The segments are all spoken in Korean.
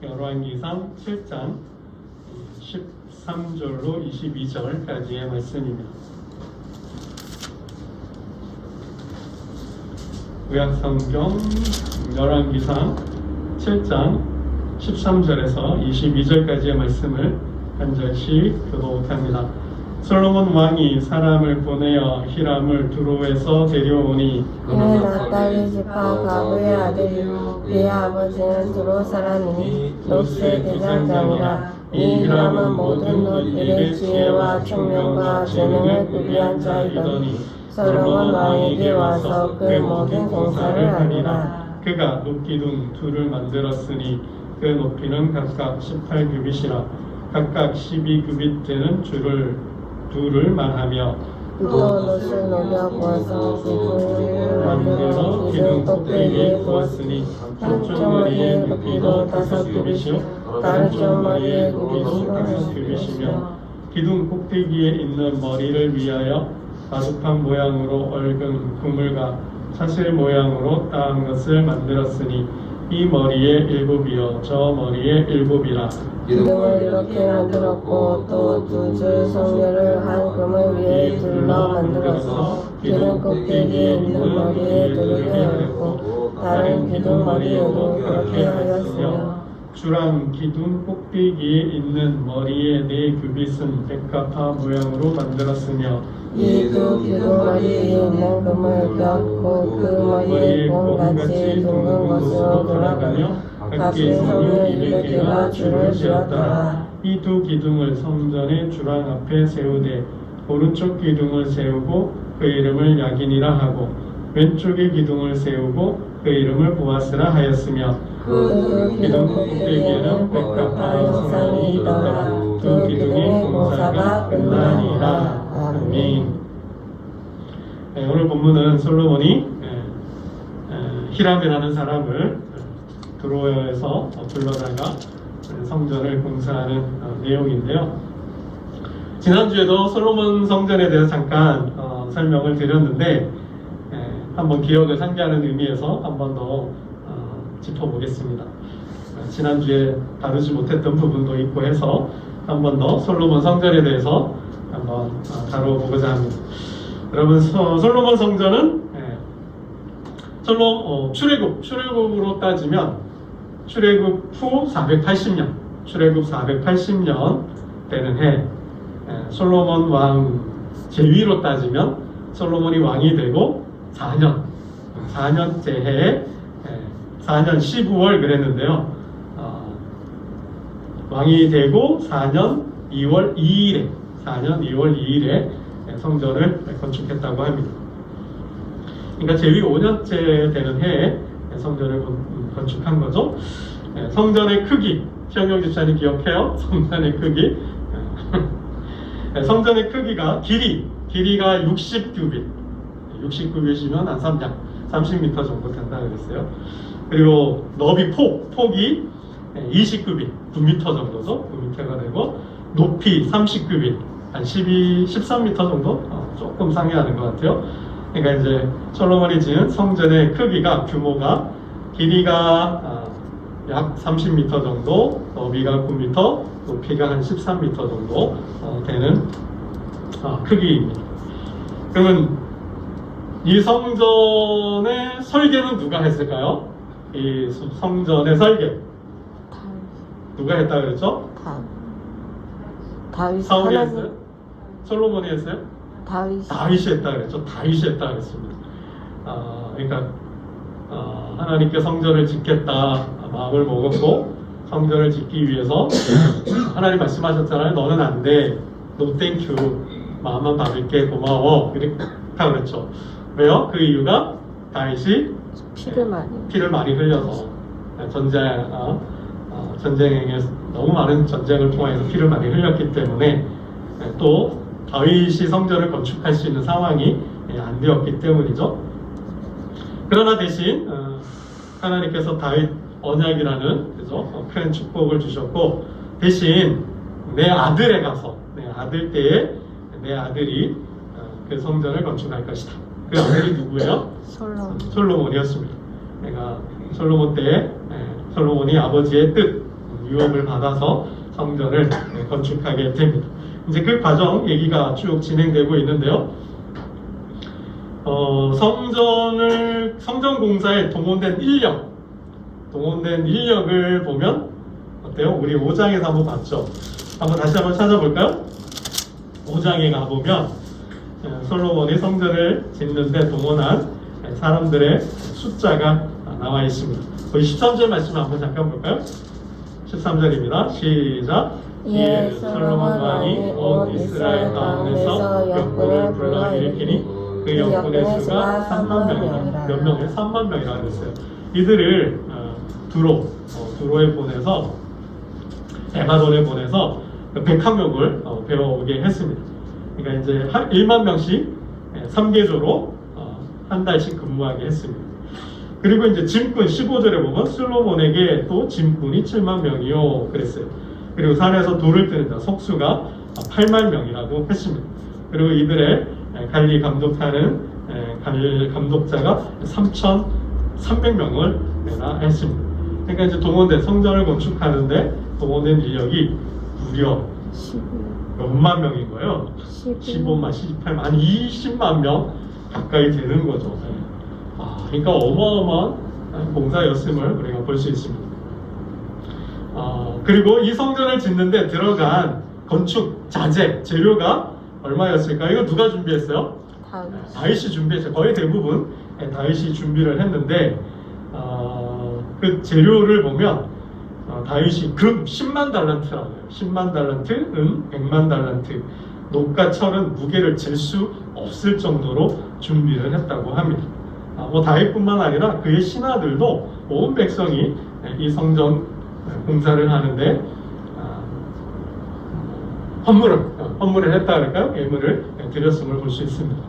열왕기상 7장 13절로 22절까지의 말씀입니다. 구약성경 열왕기상 7장 13절에서 22절까지의 말씀을 한 절씩 교독합니다. 솔로몬 왕이 사람을 보내어 히람을 두로에서 데려오니 그는 낫달리 지파 가브의 아들이요 그의 아버지는 두로 사람이니 롯의 대장장이라. 이 히람은 모든 롯 일의 지혜와 총명과 재능을 구비한 자이더니 솔로몬 왕에게 와서 그 모든 공사를 하니라. 그가 높기둥 둘을 만들었으니 그 높이는 각각 18규빗이라 각각 12규빗 되는 줄을 둘을 말하며 또 롯을 녹여 부어서 기둥을 만들어 기둥 꼭대기에 부었으니 한쪽 머리의 높이도 5규빗이요 다른 쪽 머리의 높이도 5규빗이며 기둥 꼭대기에 있는 머리를 위하여 바둑판 모양으로 얽은 그물과 사슬 모양으로 따은 것을 만들었으니 이 머리에 7이요 저 머리에 7이라. 기둥을 이렇게 만들었고 또 두 줄 성녀를 한 그물 위에 둘러 만들어서 기둥 꼭대기에 있는 머리에 두르게 하였고 다른 기둥 머리에도 그렇게 하였으며 주랑 기둥 꼭대기에 있는 머리에 4규빗은 백합화 모양으로 만들었으며 이 두 기둥 머리에 있는 그물 겹고 그 머리에 공같이 둥근 것으로 돌아가며 각기 성녀 200개가 줄을 지었더라. 이 두 기둥을 성전의 주랑 앞에 세우되 오른쪽 기둥을 세우고 그 이름을 야긴이라 하고 왼쪽의 기둥을 세우고 그 이름을 보아스라 하였으며 그 기둥 꼭대기에는 백합화 형상이 있더라. 두 기둥의 공사가 끝나니라. 아멘. 오늘 본문은 솔로몬이 히람이라는 사람을 두로에서 불러다가 성전을 공사하는 내용인데요. 지난주에도 솔로몬 성전에 대해서 잠깐 설명을 드렸는데 한번 기억을 상기하는 의미에서 한 번 더 짚어보겠습니다. 지난주에 다루지 못했던 부분도 있고 해서 한 번 더 솔로몬 성전에 대해서 한번 다뤄보고자 합니다. 여러분, 솔로몬 성전은 출애굽으로 따지면 출애굽 후 480년, 출애굽 480년 되는 해, 솔로몬 왕 제위로 따지면 솔로몬이 왕이 되고 4년째 해에 4년 12월 그랬는데요. 왕이 되고 4년 2월 2일에 성전을 건축했다고 합니다. 그러니까 제위 5년째 되는 해에 성전을 건축한 거죠. 성전의 크기, 시영경 집사님 기억해요? 성전의 크기. 성전의 크기가 길이가 60규빗, 60규빗이면 한 30m 정도 된다 그랬어요. 그리고 너비 폭이 20규빗, 9m 정도죠. 9m가 되고 높이 30규빗, 한 13m 정도 조금 상회하는 것 같아요. 그러니까 이제 솔로몬이 지은 성전의 크기가 규모가 길이가 약 30m 정도, 너비가 9m, 높이가 한 13m 정도 되는 크기입니다. 그러면 이 성전의 설계는 누가 했을까요? 이 성전의 설계 누가 했다 그랬죠? 사울이 했어요? 솔로몬이 했어요? 다윗이 했다 그랬죠? 다윗이 했다 그랬습니다. 그러니까 하나님께 성전을 짓겠다 마음을 먹었고 성전을 짓기 위해서 하나님 말씀하셨잖아요. 너는 안 돼. No thank you. 마음만 받을게. 고마워. 이렇게 그랬죠. 왜요? 그 이유가 다윗이 피를 많이 흘려서 전쟁에 너무 많은 전쟁을 통해서 피를 많이 흘렸기 때문에 또 다윗이 성전을 건축할 수 있는 상황이 안 되었기 때문이죠. 그러나 대신 하나님께서 다윗 언약이라는 큰 축복을 주셨고 대신 내 아들에 가서 내 아들이 그 성전을 건축할 것이다. 그 아들이 누구예요? 솔로몬이었습니다. 내가 솔로몬 때 솔로몬이 아버지의 뜻 유업을 받아서 성전을 건축하게 됩니다. 이제 그 과정 얘기가 쭉 진행되고 있는데요. 성전 공사에 동원된 인력을 보면 어때요? 우리 5장에서 한번 봤죠? 다시 한번 찾아볼까요? 5장에 가보면 솔로몬이 성전을 짓는데 동원한 사람들의 숫자가 나와 있습니다. 거기 13절 말씀 한번 잠깐 볼까요? 13절입니다. 시작. 이에 솔로몬 왕이 온 이스라엘 가운데서 역군을 불러일으키니 그 역군의 수가 3만 명이라. 몇 명이에요? 3만 명이라 그랬어요. 이들을 두로에 보내서 에바돈에 보내서 101명을 배워오게 했습니다. 그러니까 이제 1만 명씩 3계조로 한 달씩 근무하게 했습니다. 그리고 이제 짐꾼 15절에 보면 솔로몬에게 또 짐꾼이 7만 명이요 그랬어요. 그리고 산에서 돌을 뜨는 자 속수가 8만 명이라고 했습니다. 그리고 이들의 관리 감독하는 감독자가 3,300명을 했습니다. 그러니까 이제 동원된 성전을 건축하는데 동원된 인력이 무려 몇만 명인 거예요. 15만, 18만, 한 20만 명 가까이 되는 거죠. 그러니까 어마어마한 공사였음을 우리가 볼 수 있습니다. 그리고 이 성전을 짓는데 들어간 건축 자재, 재료가 얼마였을까요? 이거 누가 준비했어요? 다윗이 준비했어요. 거의 대부분 다윗이 준비를 했는데 그 재료를 보면 다윗이 금 10만 달란트라고 해요. 10만 달란트, 은 100만 달란트, 녹과 철은 무게를 잴 수 없을 정도로 준비를 했다고 합니다. 다윗뿐만 아니라 그의 신하들도 온 백성이 이 성전 공사를 하는데 헌물을 했다 그럴까요? 예물을 드렸음을 볼 수 있습니다.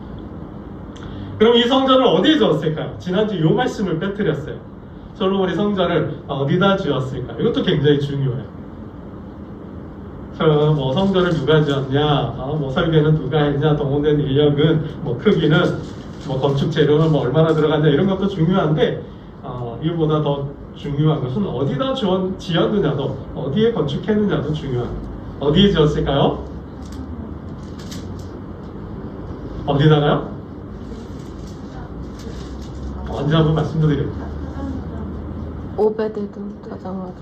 그럼 이 성전을 어디에 지었을까요? 지난주 이 말씀을 빼뜨렸어요. 솔로몬이 성전을 어디다 지었을까? 이것도 굉장히 중요해요. 성전을 누가 지었냐, 설계는 누가 했냐, 동원된 인력은, 크기는, 건축 재료는 얼마나 들어갔냐, 이런 것도 중요한데, 이보다 더 중요한 것은 어디다 지었느냐도, 어디에 건축했느냐도 중요합니다. 어디에 지었을까요? 어디다가요? 언제 한번 말씀드립니다. 오베데돔 가자마자.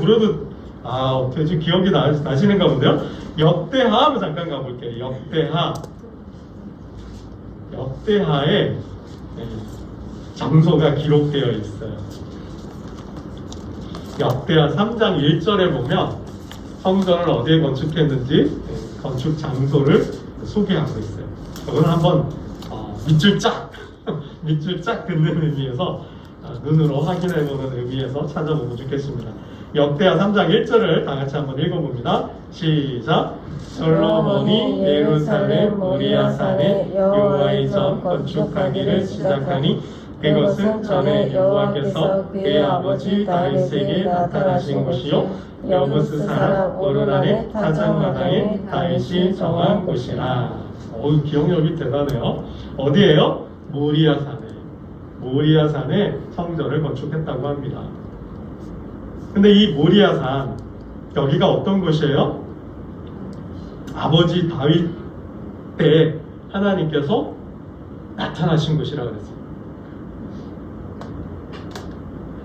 그래도 어떻게 기억이 나시는가 본데요? 역대하로 잠깐 가볼게요. 역대하에 장소가 기록되어 있어요. 역대하 3장 1절에 보면 성전을 어디에 건축했는지 건축 장소를 소개하고 있어요. 저거는 한번 밑줄 쫙 듣는 의미에서 눈으로 확인해보는 의미에서 찾아보면 좋겠습니다. 역대하 3장 1절을 다 같이 한번 읽어봅니다. 시작. 솔로몬이 예루살렘 모리아 산에 여호와의 전 건축하기를 시작하니 그것은 전에 여호와께서 그의 아버지 다윗에게 나타나신 곳이요 여부스 사람 오르난의 타작마당에 다윗이 정한 곳이라. 기억력이 대단해요. 어디예요? 모리아산에 성전을 건축했다고 합니다. 근데 이 모리아산, 여기가 어떤 곳이에요? 아버지 다윗 때 하나님께서 나타나신 곳이라 그랬어요.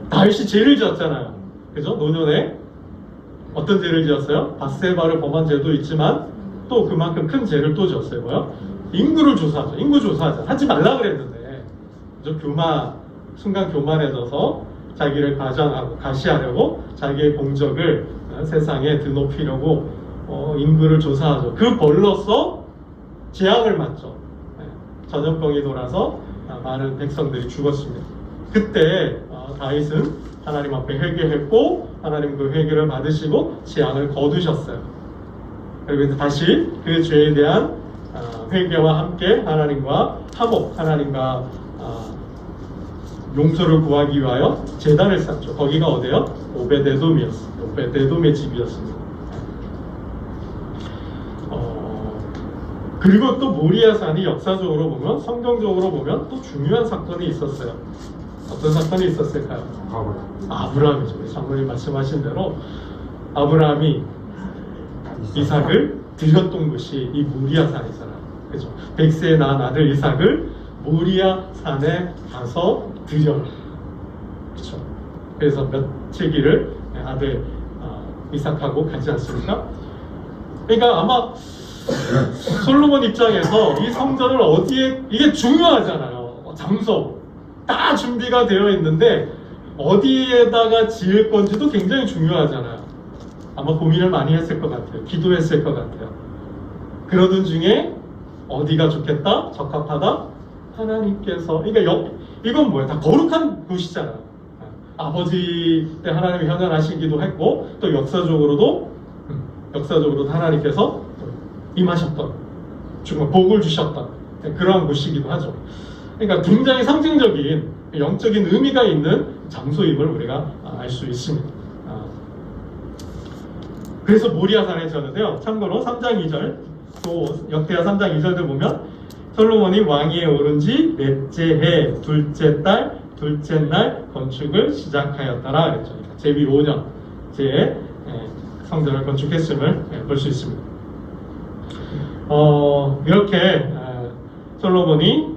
다윗이 죄를 지었잖아요. 그죠? 노년에 어떤 죄를 지었어요? 밧세바를 범한 죄도 있지만 또 그만큼 큰 죄를 또 지었어요. 뭐요? 인구 조사하자. 하지 말라 그랬는데 순간 교만해져서 자기를 과시하려고 자기의 공적을 세상에 드높이려고 인구를 조사하죠. 그 벌로서 재앙을 맞죠. 전염병이 돌아서 많은 백성들이 죽었습니다. 그때 다윗은 하나님 앞에 회개했고 하나님 그 회개를 받으시고 재앙을 거두셨어요. 그리고 이제 다시 그 죄에 대한 회개와 함께 하나님과 화목, 하나님과 용서를 구하기 위하여 제단을 쌓죠. 거기가 어디예요? 오베데돔이었어요. 오베데돔의 집이었습니다. 그리고 또 모리아산이 역사적으로 보면, 성경적으로 보면 또 중요한 사건이 있었어요. 어떤 사건이 있었을까요? 아브라함이죠. 우리 장로님 말씀하신 대로 아브라함이 이삭을 드렸던 곳이 이 모리아 산이잖아요. 그죠? 100세에 낳은 아들 이삭을 모리아 산에 가서 드려라. 그죠? 그래서 며칠기를 아들 이삭하고 가지 않습니까? 그러니까 아마 솔로몬 입장에서 이 성전을 어디에, 이게 중요하잖아요. 장소 다 준비가 되어 있는데 어디에다가 지을 건지도 굉장히 중요하잖아요. 아마 고민을 많이 했을 것 같아요. 기도했을 것 같아요. 그러던 중에 어디가 좋겠다? 적합하다? 하나님께서, 그러니까 이건 뭐예요? 다 거룩한 곳이잖아요. 아버지 때 하나님이 현현하시기도 했고, 또 역사적으로도 하나님께서 임하셨던, 정말 복을 주셨던 그러한 곳이기도 하죠. 그러니까 굉장히 상징적인 영적인 의미가 있는 장소임을 우리가 알 수 있습니다. 그래서 모리아산에 지었는데요. 참고로 3장 2절, 또 역대하 3장 2절도 보면 솔로몬이 왕위에 오른 지 넷째 해 둘째 달 둘째 날 건축을 시작하였더라 그랬죠. 제위 5년째 성전을 건축했음을 볼 수 있습니다. 이렇게 솔로몬이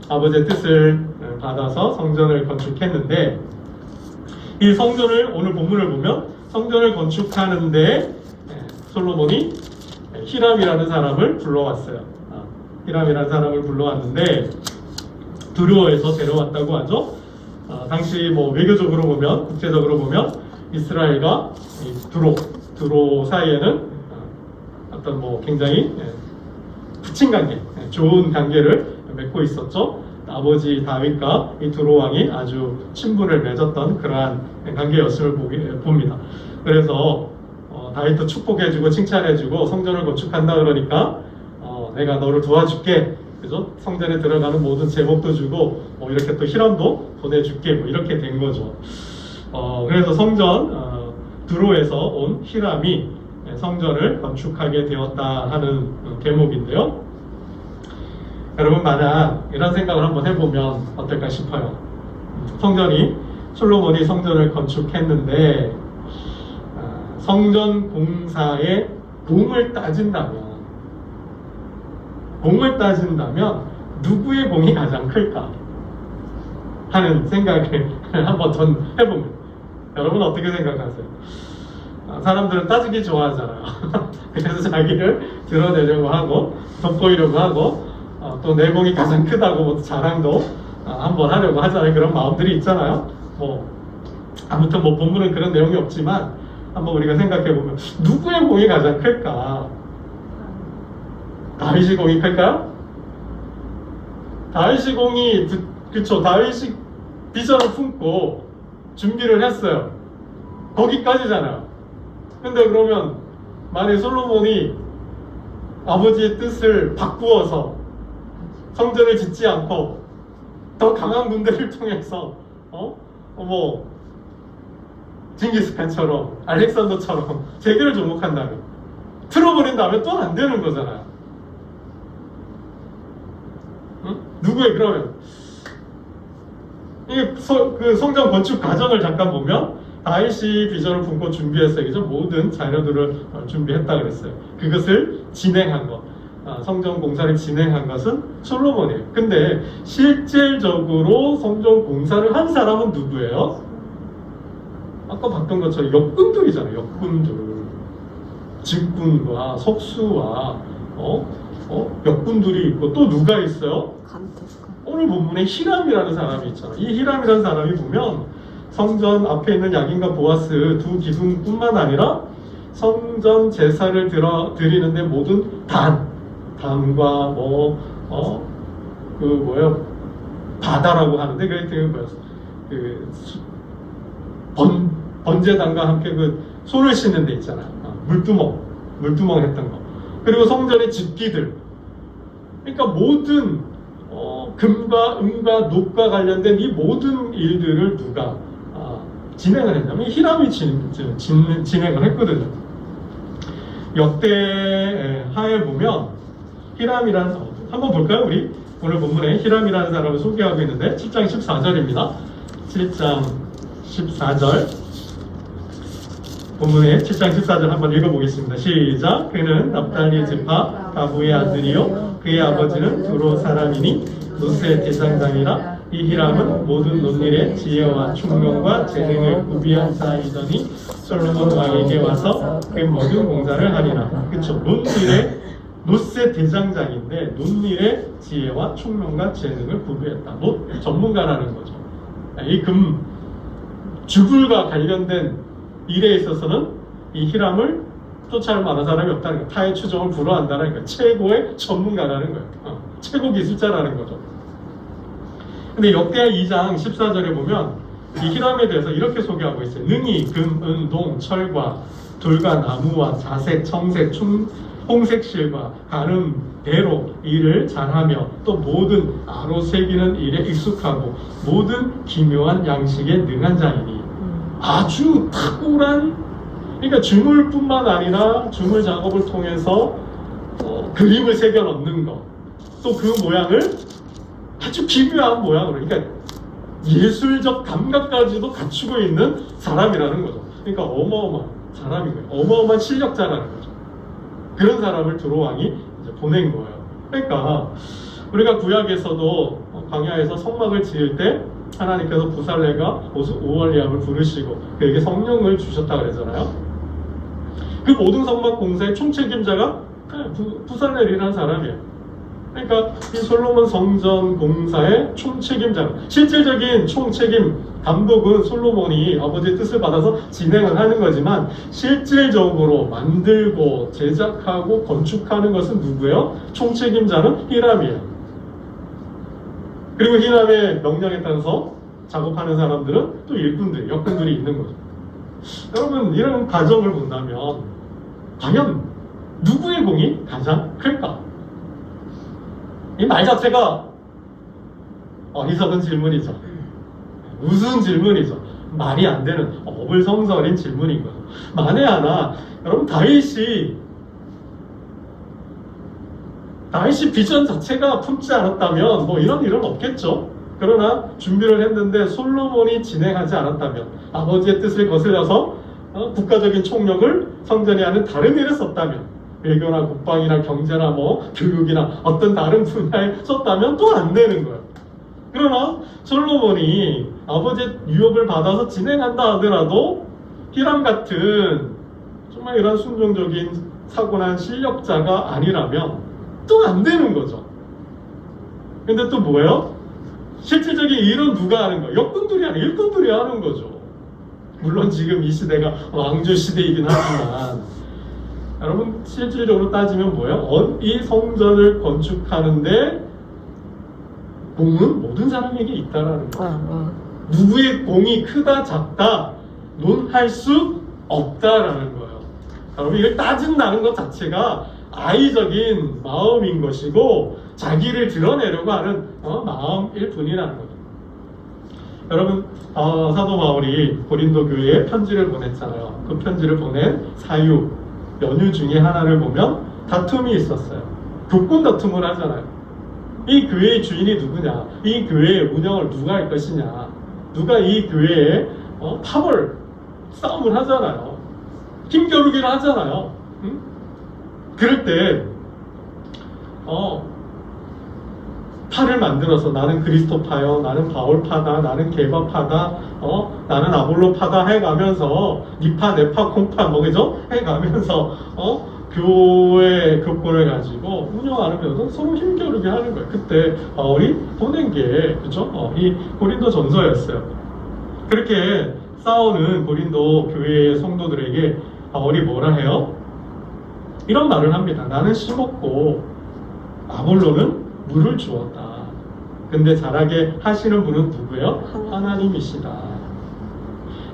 아버지의 뜻을 받아서 성전을 건축했는데, 이 성전을, 오늘 본문을 보면 성전을 건축하는데 솔로몬이 히람이라는 사람을 불러왔어요. 히람이라는 사람을 불러왔는데 두로에서 데려왔다고 하죠. 당시 뭐 외교적으로 보면, 국제적으로 보면 이스라엘과 두로 사이에는 어떤 뭐 굉장히 부친 관계, 좋은 관계를 맺고 있었죠. 아버지 다윗과 이 두로 왕이 아주 친분을 맺었던 그러한 관계였음을 봅니다. 그래서 다윗도 축복해주고 칭찬해주고 성전을 건축한다 그러니까 내가 너를 도와줄게. 그죠? 성전에 들어가는 모든 제목도 주고 이렇게 또 히람도 보내줄게. 뭐 이렇게 된 거죠. 그래서 성전 두로에서 온 히람이 성전을 건축하게 되었다 하는 대목인데요. 여러분, 만약 이런 생각을 한번 해보면 어떨까 싶어요. 솔로몬이 성전을 건축했는데 성전 공사의 공을 따진다면 누구의 공이 가장 클까 하는 생각을 한번 전 해봅니다. 여러분 어떻게 생각하세요? 사람들은 따지기 좋아하잖아요. 그래서 자기를 드러내려고 하고 돋보이려고 하고 또 내 공이 가장 크다고 뭐 자랑도 한번 하려고 하잖아요. 그런 마음들이 있잖아요. 아무튼 본문은 그런 내용이 없지만 한번 우리가 생각해보면 누구의 공이 가장 클까? 다윗이 공이 클까요? 다윗이 공이, 그쵸, 다윗이 비전을 품고 준비를 했어요. 거기까지잖아요. 근데 그러면 만약 솔로몬이 아버지의 뜻을 바꾸어서 성전을 짓지 않고 더 강한 군대를 통해서 징기스칸처럼 알렉산더처럼 세계를 정복한다면, 틀어버린다면 또 안 되는 거잖아요. 누구의, 그러면 이게 그 성전 건축 과정을 잠깐 보면 다윗이 비전을 품고 준비했어요. 그죠? 모든 자료들을 준비했다 그랬어요. 그것을 진행한 것, 성전 공사를 진행한 것은 솔로몬이에요. 근데 실질적으로 성전 공사를 한 사람은 누구예요? 아까 봤던 것처럼 역군들이잖아요. 역군들, 직군과 석수와 역군들이 있고, 또 누가 있어요? 오늘 본문에 히람이라는 사람이 있잖아요. 이 히람이라는 사람이 보면 성전 앞에 있는 야긴과 보아스 두 기둥뿐만 아니라 성전 제사를 드리는데 모든 단과 바다라고 하는데 그게 뭐였어? 번제단과 함께 그 손을 씻는 데 있잖아요. 물두멍 했던 거. 그리고 성전의 집기들. 그러니까 모든 금과 은과 녹과 관련된 이 모든 일들을 누가 진행을 했냐면 히람이 진행을 했거든요. 역대 하에 보면 히람이라는, 한번 볼까요? 우리 오늘 본문에 히람이라는 사람을 소개하고 있는데 7장 14절입니다. 7장 14절 본문의 7장 14절 한번 읽어보겠습니다. 시작. 그는 납달리 지파 가부의 아들이요 그의 아버지는 두로 사람이니 노스의 대장장이라. 이 히람은 모든 논일의 지혜와 총명과 재능을 구비한 자이더니 솔로몬 왕에게 와서 그 모든 공사를 하리라. 그쵸? 논일의 노스의 대장장인데 논일의 지혜와 총명과 재능을 구비했다. 전문가라는 거죠. 이 주불과 관련된 일에 있어서는 이 히람을 쫓아올 만한 사람이 없다는 거예요. 타의 추종을 불허한다는 거예요. 최고의 전문가라는 거예요. 최고 기술자라는 거죠. 근데 역대하 2장 14절에 보면 이 히람에 대해서 이렇게 소개하고 있어요. 능히 금, 은, 동, 철과 돌과 나무와 자색, 청색, 홍색 실과 가름, 배로 일을 잘하며 또 모든 아로 새기는 일에 익숙하고 모든 기묘한 양식에 능한 자이니. 아주 탁월한, 그러니까 주물뿐만 아니라 주물 작업을 통해서 그림을 새겨 넣는 것, 또 그 모양을 아주 기묘한 모양으로, 그러니까 예술적 감각까지도 갖추고 있는 사람이라는 거죠. 그러니까 어마어마한 사람인 거예요. 어마어마한 실력자라는 거죠. 그런 사람을 두로 왕이 이제 보낸 거예요. 그러니까 우리가 구약에서도 광야에서 성막을 지을 때 하나님께서 부살레가 오홀리암을 부르시고 그에게 성령을 주셨다 그러잖아요. 그 모든 성막 공사의 총책임자가 부살렐이라는 사람이에요. 그러니까 이 솔로몬 성전 공사의 총책임자, 실질적인 총책임 감독은 솔로몬이 아버지의 뜻을 받아서 진행을 하는 거지만 실질적으로 만들고 제작하고 건축하는 것은 누구예요? 총책임자는 히람이에요. 그리고 히람의 명령에 따라서 작업하는 사람들은 또 일꾼들, 역군들이 있는 거죠. 여러분, 이런 과정을 본다면 과연 누구의 공이 가장 클까? 이 말 자체가 어리석은 질문이죠. 무슨 질문이죠. 말이 안 되는 어불성설인 질문인 거죠. 만에 하나 여러분 다윗이 비전 자체가 품지 않았다면 뭐 이런 일은 없겠죠. 그러나 준비를 했는데 솔로몬이 진행하지 않았다면, 아버지의 뜻을 거슬려서 국가적인 총력을 성전에 하는 다른 일을 썼다면, 외교나 국방이나 경제나 뭐 교육이나 어떤 다른 분야에 썼다면 또 안 되는 거예요. 그러나 솔로몬이 아버지의 유업을 받아서 진행한다 하더라도 히람 같은 정말 이런 순종적인 사고난 실력자가 아니라면 또 안 되는 거죠. 근데 또 뭐예요? 실질적인 일은 누가 하는 거예요? 역군들이 아니라 일꾼들이 하는 거죠. 물론 지금 이 시대가 왕조 시대이긴 하지만 여러분 실질적으로 따지면 뭐예요? 이 성전을 건축하는데 공은 모든 사람에게 있다라는 거예요. 누구의 공이 크다 작다 논할 수 없다라는 거예요. 여러분 이걸 따진다는 것 자체가 아이적인 마음인 것이고 자기를 드러내려고 하는 마음일 뿐이라는 거죠. 여러분 사도 바울이 고린도 교회에 편지를 보냈잖아요. 그 편지를 보낸 사유 연유 중에 하나를 보면 다툼이 있었어요. 교권 다툼을 하잖아요. 이 교회의 주인이 누구냐, 이 교회의 운영을 누가 할 것이냐, 누가 이 교회에 파벌 싸움을 하잖아요. 힘겨루기를 하잖아요. 응? 그럴 때 파를 만들어서 나는 그리스도파요, 나는 바울파다, 나는 게바파다, 나는 아볼로파다 해가면서 니파, 네파, 콩파 뭐겠죠? 해가면서 교회 교권을 가지고 운영하면서 서로 힘겨루게 하는 거예요. 그때 바울이 보낸 게 그죠? 이 고린도 전서였어요. 그렇게 싸우는 고린도 교회의 성도들에게 바울이 뭐라 해요? 이런 말을 합니다. 나는 심었고 아볼로는 물을 주었다. 근데 자라게 하시는 분은 누구예요? 하나님이시다.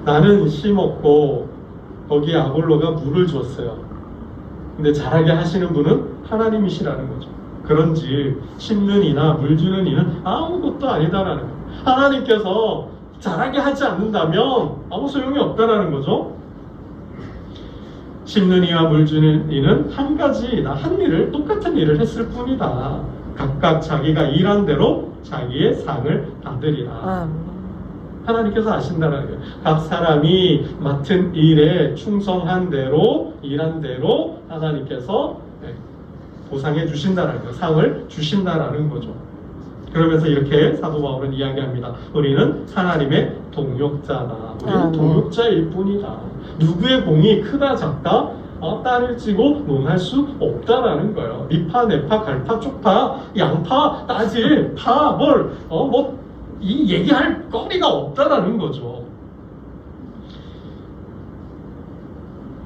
나는 심었고 거기에 아볼로가 물을 줬어요. 근데 자라게 하시는 분은 하나님이시라는 거죠. 그런지 심는 이나 물 주는 이는 아무것도 아니다라는 거예요. 하나님께서 자라게 하지 않는다면 아무 소용이 없다라는 거죠. 심는 이와 물 주는 이는 한 가지 한 일을 똑같은 일을 했을 뿐이다. 각각 자기가 일한 대로 자기의 상을 받으리라. 하나님께서 아신다는 거예요. 각 사람이 맡은 일에 충성한 대로 일한 대로 하나님께서 보상해 주신다는 거예요. 상을 주신다라는 거죠. 그러면서 이렇게 사도 바울은 이야기합니다. 우리는 하나님의 동역자다. 우리는 동역자일 뿐이다. 누구의 공이 크다 작다 딸을 찌고 논할 수 없다라는 거예요. 니파, 내파, 갈파, 쪽파, 양파, 따질, 파, 이 얘기할 거리가 없다라는 거죠.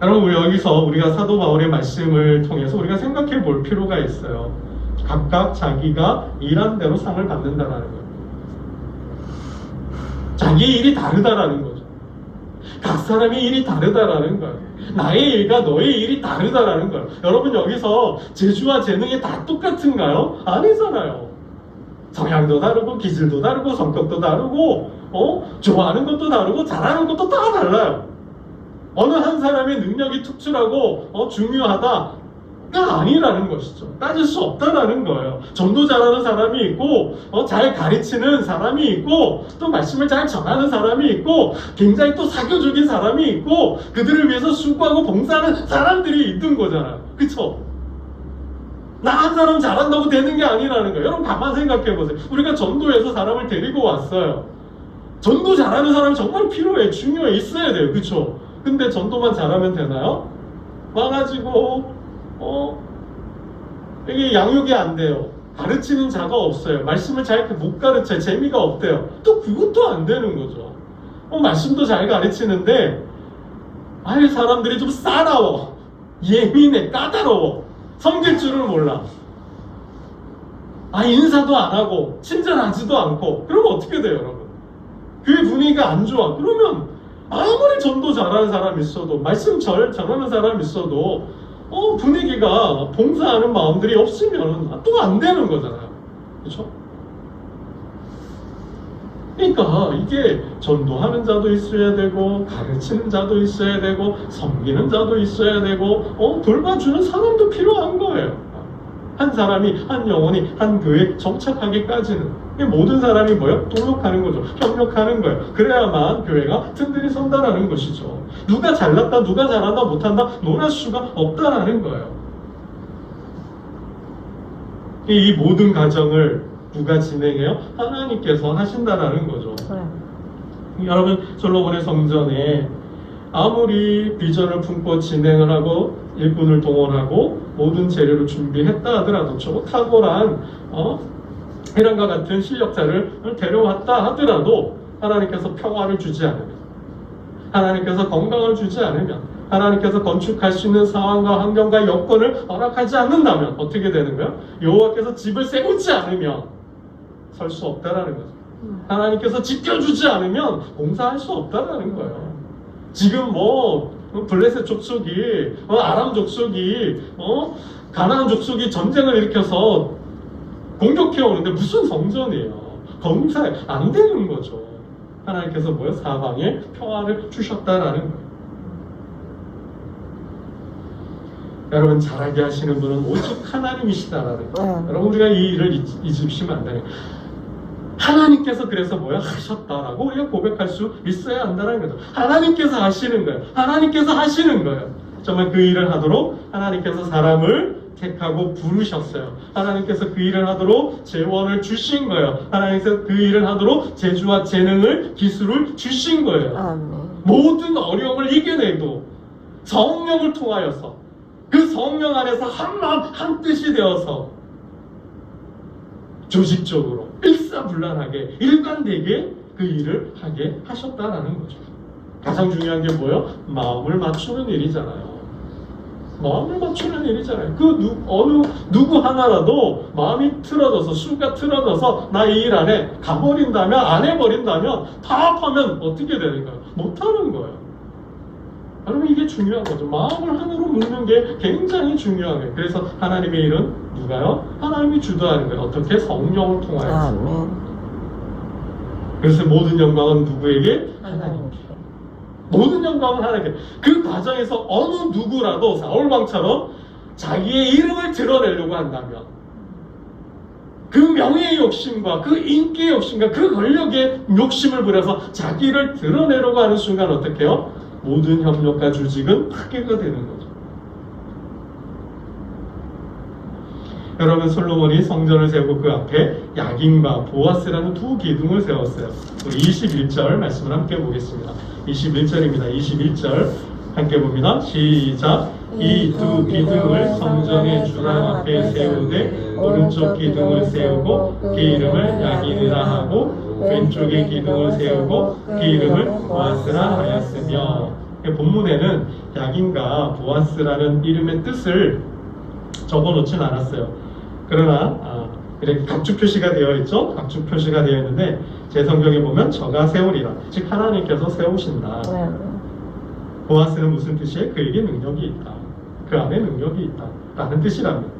여러분, 여기서 우리가 사도 바울의 말씀을 통해서 우리가 생각해 볼 필요가 있어요. 각각 자기가 일한 대로 상을 받는다라는 거예요. 자기 일이 다르다라는 거죠. 각 사람의 일이 다르다라는 거예요. 나의 일과 너의 일이 다르다라는 거예요. 여러분, 여기서 재주와 재능이 다 똑같은가요? 아니잖아요. 성향도 다르고 기질도 다르고 성격도 다르고 좋아하는 것도 다르고 잘하는 것도 다 달라요. 어느 한 사람의 능력이 특출하고 중요하다가 아니라는 것이죠. 따질 수 없다라는 거예요. 전도 잘하는 사람이 있고 잘 가르치는 사람이 있고 또 말씀을 잘 전하는 사람이 있고 굉장히 또 사교적인 사람이 있고 그들을 위해서 수고하고 봉사하는 사람들이 있는 거잖아요. 그쵸? 나 한 사람 잘한다고 되는 게 아니라는 거예요. 여러분 가만 생각해 보세요. 우리가 전도해서 사람을 데리고 왔어요. 전도 잘하는 사람이 정말 필요해. 중요해. 있어야 돼요. 그쵸? 근데 전도만 잘하면 되나요? 와가지고 이게 양육이 안 돼요. 가르치는 자가 없어요. 말씀을 잘 못 가르쳐요. 재미가 없대요. 또 그것도 안 되는 거죠. 말씀도 잘 가르치는데 사람들이 좀 싸나워. 예민해. 까다로워. 섬길 줄을 몰라. 인사도 안 하고 친절하지도 않고 그러면 어떻게 돼요, 여러분? 교회 분위기가 안 좋아. 그러면 아무리 전도 잘하는 사람 있어도 말씀 전하는 사람 있어도 분위기가 봉사하는 마음들이 없으면 또 안 되는 거잖아요. 그렇죠? 그러니까 이게 전도하는 자도 있어야 되고 가르치는 자도 있어야 되고 섬기는 자도 있어야 되고 돌봐주는 사람도 필요한 거예요. 한 사람이 한 영혼이 한 교회에 정착하기까지는 모든 사람이 뭐예요? 동역하는 거죠. 협력하는 거예요. 그래야만 교회가 든든히 선다라는 것이죠. 누가 잘났다 누가 잘한다 못한다 논할 수가 없다라는 거예요. 이 모든 과정을 누가 진행해요? 하나님께서 하신다라는 거죠. 여러분, 솔로몬의 성전에 아무리 비전을 품고 진행을 하고 일꾼을 동원하고 모든 재료를 준비했다 하더라도 탁월한 이런과 같은 실력자를 데려왔다 하더라도 하나님께서 평화를 주지 않으면, 하나님께서 건강을 주지 않으면, 하나님께서 건축할 수 있는 상황과 환경과 여건을 허락하지 않는다면 어떻게 되는 거예요? 여호와께서 집을 세우지 않으면 설 수 없다라는 거죠. 하나님께서 지켜주지 않으면 공사할 수 없다라는 거예요. 지금 블레셋 족속이 아람 족속이 가나안 족속이 전쟁을 일으켜서 공격해 오는데 무슨 성전이에요? 건사 안 되는 거죠. 하나님께서 사방에 평화를 주셨다라는 거예요. 여러분, 잘하게 하시는 분은 오직 하나님이시다라는 거예요. 여러분, 우리가 이 일을 잊으시면 안 돼요. 하나님께서 그래서 하셨다라고 우리가 고백할 수 있어야 한다는 거죠. 하나님께서 하시는 거예요. 하나님께서 하시는 거예요. 정말 그 일을 하도록 하나님께서 사람을 택하고 부르셨어요. 하나님께서 그 일을 하도록 재원을 주신 거예요. 하나님께서 그 일을 하도록 재주와 재능을, 기술을 주신 거예요. 아멘. 모든 어려움을 이겨내도 성령을 통하여서 그 성령 안에서 한 마음 한 뜻이 되어서 조직적으로 일사불란하게 일관되게 그 일을 하게 하셨다라는 거죠. 가장 중요한 게 뭐예요? 마음을 맞추는 일이잖아요. 마음을 맞추는 일이잖아요. 어느 누구 하나라도 마음이 틀어져서 수가 틀어져서 나 이 일 안 해 가버린다면 안 해버린다면 파업하면 어떻게 되는 거예요? 못하는 거예요. 여러분, 이게 중요한 거죠. 마음을 하나로 묶는 게 굉장히 중요한 거예요. 그래서 하나님의 일은 누가요? 하나님이 주도하는 거예요. 어떻게? 성령을 통하여서. 그래서 모든 영광은 누구에게? 하나님께. 모든 영광은 하나님께. 그 과정에서 어느 누구라도 사울왕처럼 자기의 이름을 드러내려고 한다면 그 명예의 욕심과 그 인기의 욕심과 그 권력의 욕심을 부려서 자기를 드러내려고 하는 순간 어떻게 해요? 모든 협력과 주직은 파괴가 되는 거죠. 여러분, 솔로몬이 성전을 세우고 그 앞에 야긴과 보아스라는 두 기둥을 세웠어요. 우리 21절 말씀을 함께 보겠습니다. 21절입니다. 21절 함께 봅니다. 시작. 이 두 기둥을 성전의 중앙 앞에 세우되 오른쪽 기둥을 세우고 그 이름을 야긴이라 하고 왼쪽의 기둥을 세우고 그 이름을 보아스라 하였으며, 본문에는 야긴과 보아스라는 이름의 뜻을 적어놓진 않았어요. 그러나 이렇게 각주 표시가 되어 있죠. 각주 표시가 되어 있는데 제 성경에 보면 저가 세우리라, 즉 하나님께서 세우신다. 보아스는 무슨 뜻이에요? 그에게 능력이 있다, 그 안에 능력이 있다 라는 뜻이랍니다.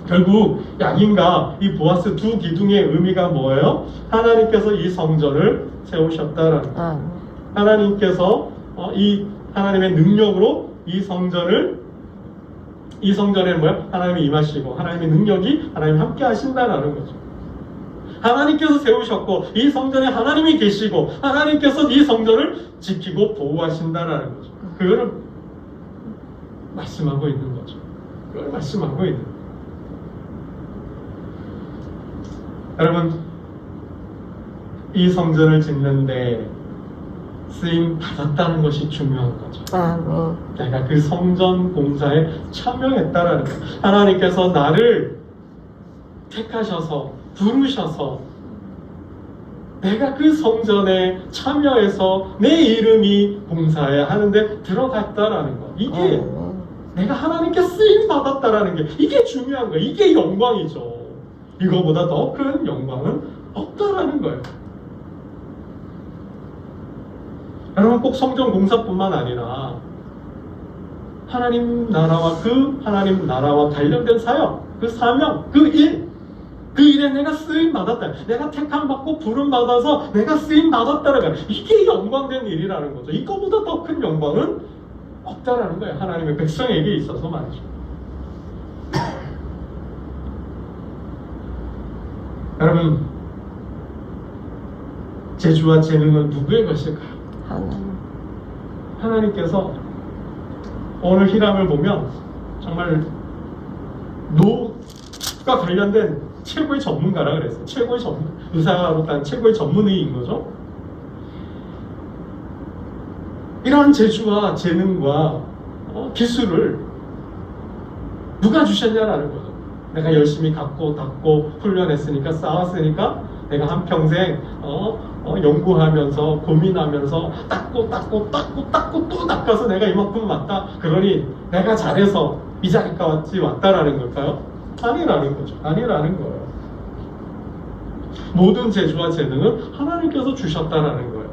결국 야긴과 이 보아스 두 기둥의 의미가 뭐예요? 하나님께서 이 성전을 세우셨다라는 거예요. 하나님께서 이 하나님의 능력으로 이 성전에 뭐야? 하나님이 임하시고 하나님의 능력이 하나님 함께 하신다라는 거죠. 하나님께서 세우셨고 이 성전에 하나님이 계시고 하나님께서 이 성전을 지키고 보호하신다라는 거죠. 그거를 말씀하고 있는 거죠. 그걸 말씀하고 있는 거죠. 여러분, 이 성전을 짓는데 쓰임 받았다는 것이 중요한 거죠. 내가 그 성전 공사에 참여했다라는 것. 하나님께서 나를 택하셔서 부르셔서 내가 그 성전에 참여해서 내 이름이 공사에 하는데 들어갔다라는 것. 이게 내가 하나님께 쓰임 받았다라는 게 이게 중요한 거예요. 이게 영광이죠. 이거보다 더 큰 영광은 없다라는 거예요. 여러분, 꼭 성전 공사뿐만 아니라 하나님 나라와 그 하나님 나라와 관련된 사역, 그 사명, 그 일에 내가 쓰임 받았다. 내가 택함 받고 부름 받아서 내가 쓰임 받았다는 거야. 이게 영광된 일이라는 거죠. 이거보다 더 큰 영광은 없다라는 거예요. 하나님의 백성에게 있어서 말이죠. 여러분, 재주와 재능은 누구의 것일까요? 하나님께서 오늘 히람을 보면 정말 노과 관련된 최고의 전문가라 그랬어요. 최고의 의사로 딴 최고의 전문의인 거죠. 이런 재주와 재능과 기술을 누가 주셨냐라는 거죠. 내가 열심히 갖고 닦고 훈련했으니까 쌓았으니까 내가 한평생 연구하면서 고민하면서 닦고 또 닦아서 내가 이만큼 왔다. 그러니 내가 잘해서 이 자리까지 왔다라는 걸까요? 아니라는 거죠. 아니라는 거예요. 모든 재주와 재능은 하나님께서 주셨다라는 거예요.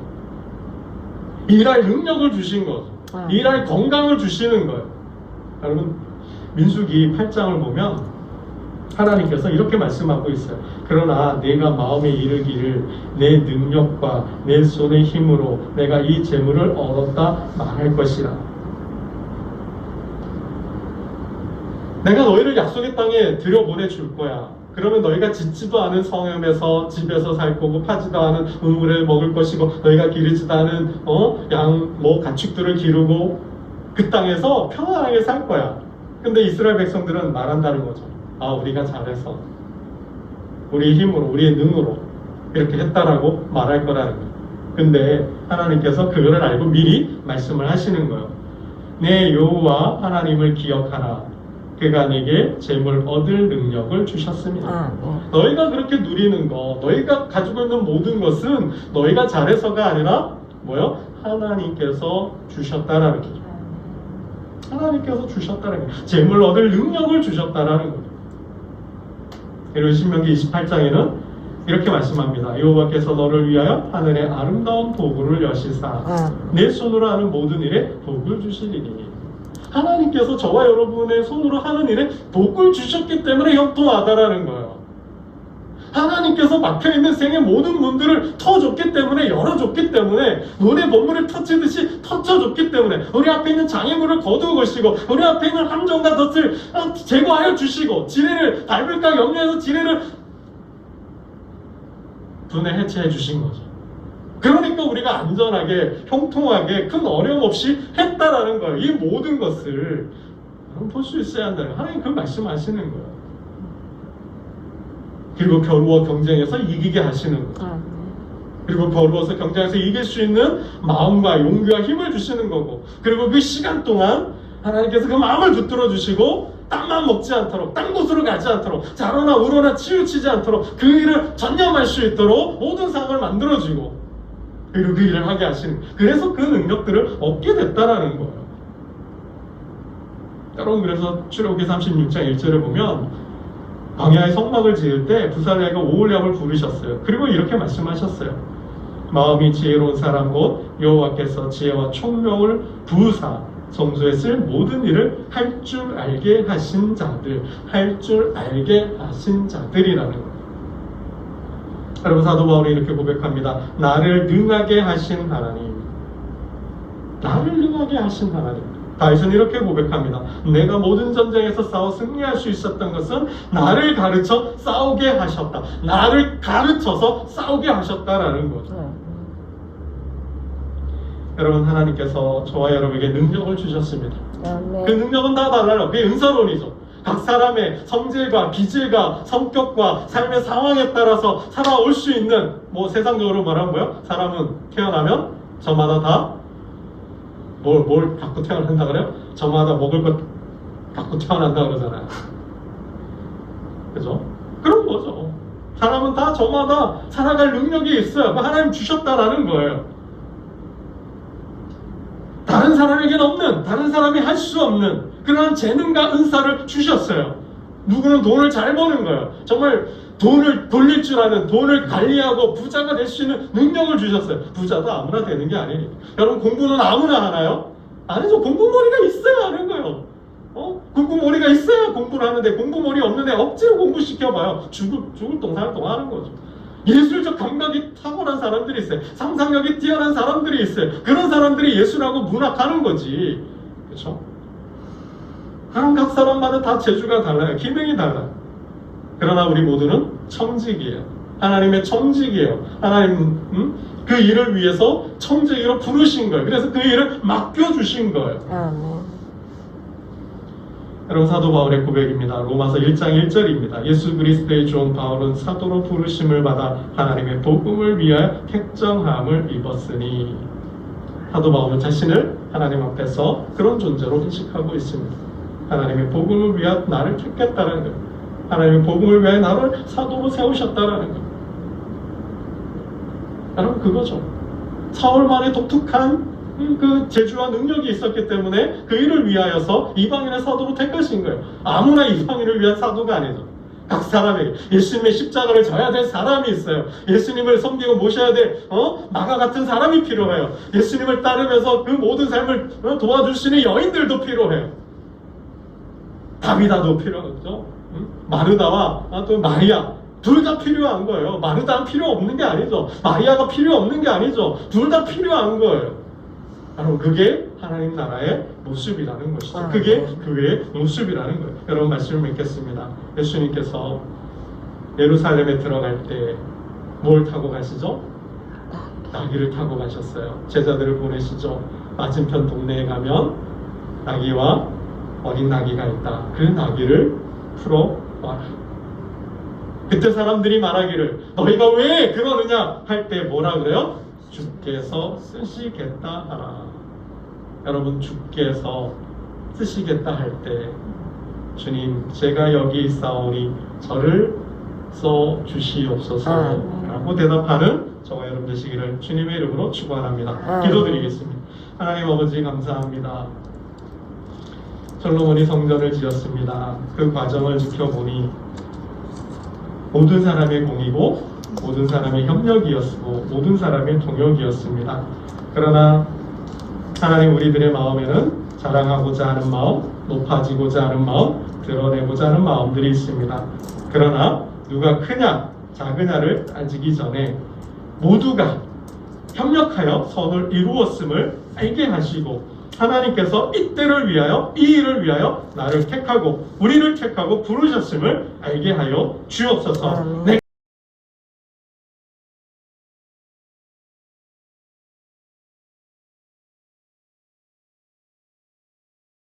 일할 능력을 주신 거죠. 일할 건강을 주시는 거예요. 여러분, 민수기 8장을 보면 하나님께서 이렇게 말씀하고 있어요. 그러나 내가 마음에 이르기를 내 능력과 내 손의 힘으로 내가 이 재물을 얻었다 말할 것이라. 내가 너희를 약속의 땅에 들여보내줄 거야. 그러면 너희가 짓지도 않은 성읍에서 집에서 살 거고 파지도 않은 우물을 먹을 것이고 너희가 기르지도 않은 가축들을 기르고 그 땅에서 평안하게 살 거야. 근데 이스라엘 백성들은 말한다는 거죠. 우리가 잘해서 우리의 힘으로 우리의 능으로 이렇게 했다라고 말할 거라는 거예요. 근데 하나님께서 그거를 알고 미리 말씀을 하시는 거예요. 내 여호와 하나님을 기억하라. 그가 내게 재물 얻을 능력을 주셨습니다. 너희가 그렇게 누리는 거, 너희가 가지고 있는 모든 것은 너희가 잘해서가 아니라 뭐요? 하나님께서 주셨다라는 거죠. 하나님께서 주셨다라는 거예요. 재물 얻을 능력을 주셨다라는 거죠. 그리고 신명기 28장에는 이렇게 말씀합니다. 여호와께서 너를 위하여 하늘의 아름다운 도구를 여시사 내 손으로 하는 모든 일에 복을 주시리니. 하나님께서 저와 여러분의 손으로 하는 일에 복을 주셨기 때문에 형통하다라는 거예요. 하나님께서 막혀있는 생의 모든 문들을 터줬기 때문에, 열어줬기 때문에, 눈의 본물을 터치듯이 터쳐줬기 때문에, 우리 앞에 있는 장애물을 거두어 것이고, 우리 앞에 있는 함정과 덫을 제거하여 주시고, 지뢰를 밟을까 염려해서 지뢰를 분해 해체해 주신 거죠. 그러니까 우리가 안전하게, 형통하게, 큰 어려움 없이 했다라는 거예요. 이 모든 것을 볼 수 있어야 한다는, 하나님 그 말씀하시는 거예요. 그리고 겨루어 경쟁에서 이기게 하시는 거예요. 그리고 겨루어서 경쟁에서 이길 수 있는 마음과 용기와 힘을 주시는 거고, 그리고 그 시간 동안 하나님께서 그 마음을 붙들어 주시고, 땀만 먹지 않도록, 딴 곳으로 가지 않도록, 자로나 우로나 치우치지 않도록 그 일을 전념할 수 있도록 모든 상황을 만들어주고, 그리고 그 일을 하게 하시는 거예요. 그래서 그 능력들을 얻게 됐다라는 거예요. 여러분, 그래서 출애굽기 36장 1절을 보면 광야의 성막을 지을 때 부살레가 오홀리압을 부르셨어요. 그리고 이렇게 말씀하셨어요. 마음이 지혜로운 사람 곧 여호와께서 지혜와 총명을 부으사 성소에 쓸 모든 일을 할 줄 알게 하신 자들, 할 줄 알게 하신 자들이라는 거예요. 여러분, 사도 바울이 이렇게 고백합니다. 나를 능하게 하신 하나님, 나를 능하게 하신 하나님. 다윗은 이렇게 고백합니다. 내가 모든 전쟁에서 싸워 승리할 수 있었던 것은 나를 가르쳐 싸우게 하셨다. 나를 가르쳐서 싸우게 하셨다라는 거죠. 여러분, 하나님께서 저와 여러분에게 능력을 주셨습니다. 그 능력은 다 달라요. 그게 은사론이죠. 각 사람의 성질과 기질과 성격과 삶의 상황에 따라서 살아올 수 있는, 뭐 세상적으로 말하면 뭐야? 사람은 태어나면 저마다 다 뭘 갖고 태어난다 그래요? 저마다 먹을 것 갖고 태어난다 그러잖아요. 그죠? 그런 거죠. 사람은 다 저마다 살아갈 능력이 있어요. 하나님 주셨다라는 거예요. 다른 사람에게는 없는, 다른 사람이 할 수 없는 그런 재능과 은사를 주셨어요. 누구는 돈을 잘 버는 거예요. 정말 돈을 돌릴 줄 아는, 돈을 관리하고 부자가 될 수 있는 능력을 주셨어요. 부자도 아무나 되는 게 아니니까. 여러분, 공부는 아무나 하나요? 아니죠. 공부머리가 있어야 하는 거예요. 공부머리가 있어야 공부를 하는데, 공부머리 없는데 억지로 공부시켜봐요. 죽을 동사를 동하는 거죠. 예술적 감각이 탁월한 사람들이 있어요. 상상력이 뛰어난 사람들이 있어요. 그런 사람들이 예술하고 문학하는 거지. 그렇죠? 각 사람마다 다 재주가 달라요. 기능이 달라요. 그러나 우리 모두는 청직이에요. 하나님의 청직이에요. 하나님 그 일을 위해서 청직으로 부르신 거예요. 그래서 그 일을 맡겨주신 거예요. 여러분, 사도 바울의 고백입니다. 로마서 1장 1절입니다. 예수 그리스도의 종 바울은 사도로 부르심을 받아 하나님의 복음을 위하여 택정함을 입었으니, 사도 바울은 자신을 하나님 앞에서 그런 존재로 인식하고 있습니다. 하나님의 복음을 위하여 나를 택했다는 거예요. 하나님의 복음을 위하여 나를 사도로 세우셨다라는 거예요. 여러분, 그거죠. 사울만의 독특한 그 재주와 능력이 있었기 때문에 그 일을 위하여서 이방인의 사도로 택하신 거예요. 아무나 이방인을 위한 사도가 아니죠. 각 사람에게 예수님의 십자가를 져야 될 사람이 있어요. 예수님을 섬기고 모셔야 될 마가 같은 사람이 필요해요. 예수님을 따르면서 그 모든 삶을 도와줄 수 있는 여인들도 필요해요. 다비다도 필요하죠. 마르다와 또 마리아, 둘 다 필요한 거예요. 마르다는 필요 없는 게 아니죠. 마리아가 필요 없는 게 아니죠. 둘 다 필요한 거예요. 여러분, 그게 하나님 나라의 모습이라는 것이죠. 그게 교회의 모습이라는 거예요. 여러분, 말씀을 맺겠습니다. 예수님께서 예루살렘에 들어갈 때 뭘 타고 가시죠? 나귀를 타고 가셨어요. 제자들을 보내시죠. 맞은편 동네에 가면 나귀와 어린 나귀가 있다. 그 나귀를 풀어와라. 그때 사람들이 말하기를, 너희가 왜 그러느냐 할 때 뭐라 그래요? 주께서 쓰시겠다 하라. 여러분, 주께서 쓰시겠다 할 때, 주님, 제가 여기 있사오니 저를 써 주시옵소서 라고 대답하는 저와 여러분 되시기를 주님의 이름으로 축원합니다. 기도드리겠습니다. 하나님 아버지, 감사합니다. 솔로몬이 성전을 지었습니다. 그 과정을 지켜보니 모든 사람의 공이고 모든 사람의 협력이었고 모든 사람의 동역이었습니다. 그러나 하나님, 우리들의 마음에는 자랑하고자 하는 마음, 높아지고자 하는 마음, 드러내고자 하는 마음들이 있습니다. 그러나 누가 크냐 작은 알을 따지기 전에 모두가 협력하여 선을 이루었음을 알게 하시고 하나님께서 이때를 위하여 이 일을 위하여 나를 택하고 우리를 택하고 부르셨음을 알게 하여 주옵소서. 아멘.